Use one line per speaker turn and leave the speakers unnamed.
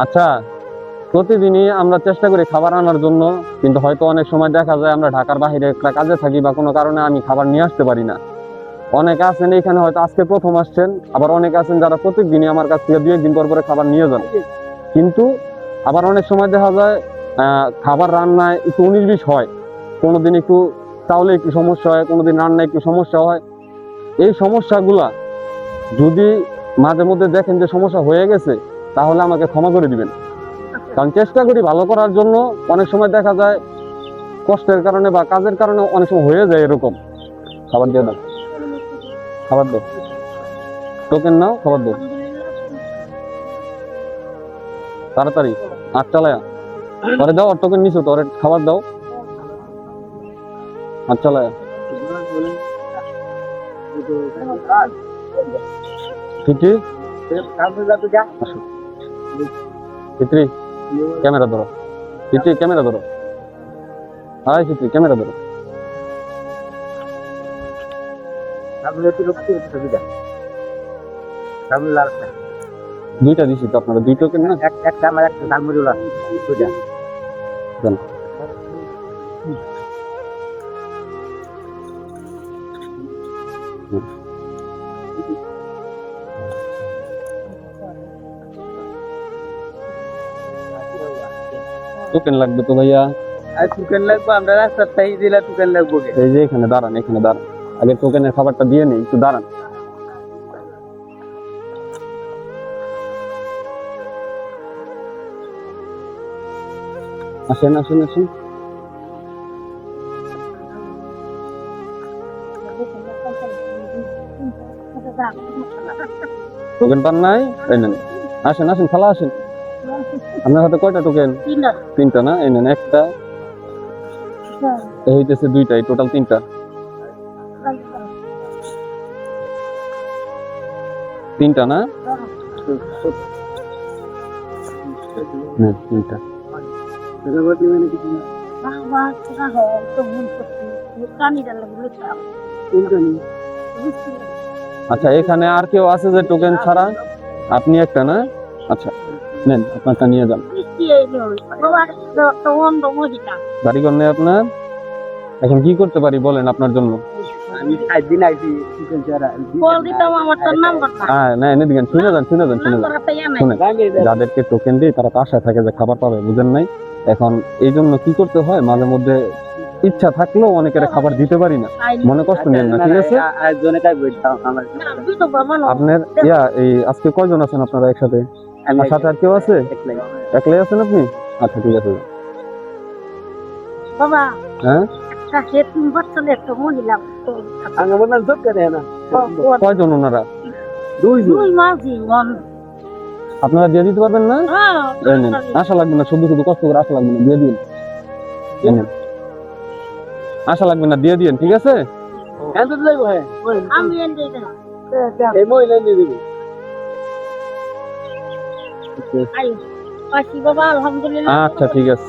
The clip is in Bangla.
আচ্ছা, প্রতিদিনই আমরা চেষ্টা করি খাবার আনার জন্য, কিন্তু হয়তো অনেক সময় দেখা যায় আমরা ঢাকার বাইরে একটা কাজে থাকি বা কোনো কারণে আমি খাবার নিয়ে আসতে পারি না। অনেকে আছেন এখানে হয়তো আজকে প্রথম আসছেন, আবার অনেকে আছেন যারা প্রত্যেকদিনই আমার কাছ থেকে 2-1 দিন পর পরে খাবার নিয়ে যান। কিন্তু আবার অনেক সময় দেখা যায় খাবার রান্নায় একটু 19-20 হয়, কোনোদিন একটু চাউলে একটু সমস্যা হয়, কোনোদিন রান্নায় একটু সমস্যা হয়। এই সমস্যাগুলা যদি মাঝে মধ্যে দেখেন যে সমস্যা হয়ে গেছে, তাহলে আমাকে ক্ষমা করে দিবেন। কারণ চেষ্টা করি ভালো করার জন্য, অনেক সময় দেখা যায় কষ্টের কারণে বা কাজের কারণে অনেক সময় হয়ে যায় এরকম। খাবার দিয়ে দাও, খাবার দাও, টোকেন নাও, খাবার দাও তাড়াতাড়ি। 8 চালায়া পরে দাও, আর টোকেন নিছো তো, খাবার দাও 8 চালায়া। ফিটরি ফিটরি ক্যামেরা ধরো, ফিটরি ক্যামেরা ধরো, হাই ফিটরি ক্যামেরা ধরো। দুইটা দিছি তো আপনারা, 2 টোকেন না?
একটা আমার একটা ঝালমুড়ি দুইটা
দেন। টোকেন লাগবে তো ভাইয়া?
আর টোকেন লাগবে, আমরা রাস্তার তাই দিলা টোকেন লাগবে।
এই যে এখানে দাঁড়ান, এখানে দাঁড়ান, আগে টোকেনের খাবারটা দিয়ে নেই, একটু দাঁড়ান। আসেন আসেন আসেন। টোকেন পান নাই? এই নেন, আসেন আসেন, খালা আসেন। আপনার হাতে কয়টা টোকেন? 3টা না? এই নেন একটা, এই হইতেছে 2টা, এই টোটাল 3টা। 3টা না? হ্যাঁ 3টা। আচ্ছা, এখানে আর কেউ আছে যে টোকেন ছাড়া? আপনি একটা না? আচ্ছা নেন, আপনারটা নিয়ে যান। বাড়িঘর নেই আপনার? এখন কি করতে পারি বলেন আপনার জন্য?
আমি 7 দিন আইছি টোকেন ছাড়া।
হ্যাঁ না, এনে দিবেন, শুনে যান শুনে যান শুনে যান। শুনে যাদেরকে টোকেন দিই তারা তো আশায় থাকে যে খাবার পাবে, বুঝেন নাই? এখন এই জন্য কি করতে হয়, মাঝে মধ্যে ইচ্ছা থাকলেও অনেকের খাবার দিতে পারি না, মনে কষ্ট নেন না, ঠিক আছে? আপনার এই আজকে কয়জন আছেন আপনারা একসাথে? আমার সাথে আর কেউ আছে? একলাই আছেন আপনি? আচ্ছা ঠিক আছে।
বাবা
হ্যাঁ কয়জন ওনারা?
2
আপনারা দিয়ে দিতে পারবেন না? আশা লাগবে না, শুধু শুধু কষ্ট করে আশা লাগবে না, দিয়ে দিন। আশা লাগবে না, দিয়ে দিন, ঠিক আছে? আচ্ছা ঠিক আছে।